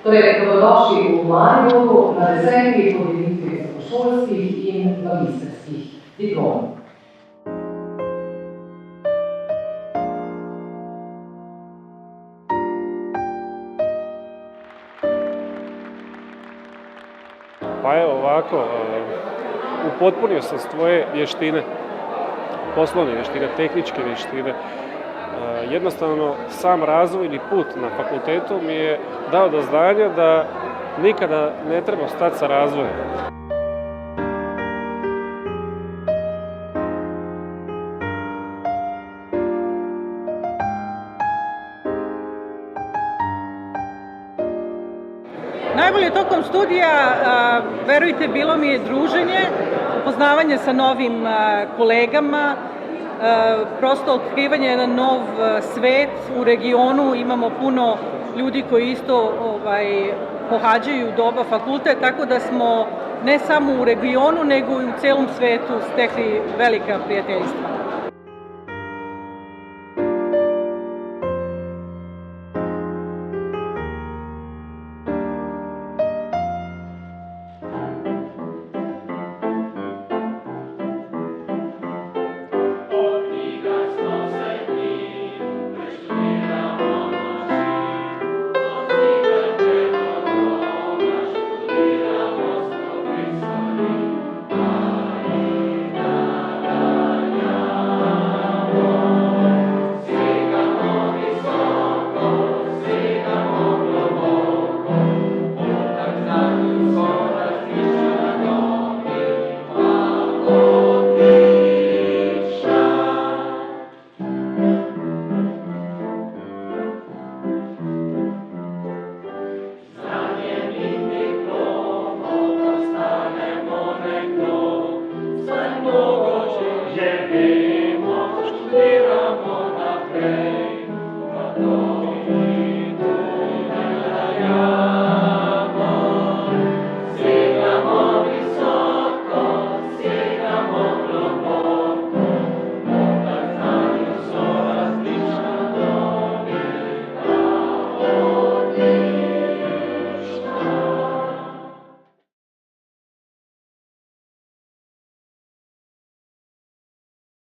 Torej, dobrodošli v Mariboru na 10. podelitvi visokošolskih in magistrskih diplom. Pa evo ovako, upotpunio sam svoje vještine, poslovne vještine, tehničke vještine. Jednostavno, sam razvojni put na fakultetu mi je dao do znanja da nikada ne treba stati sa razvojem. Najbolje tokom studija, verujte, bilo mi je druženje, upoznavanje sa novim kolegama, prosto otkrivanje jedan nov svet u regionu. Imamo puno ljudi koji isto pohađaju doba fakultet, tako da smo ne samo u regionu, nego i u celom svetu stekli velika prijateljstva.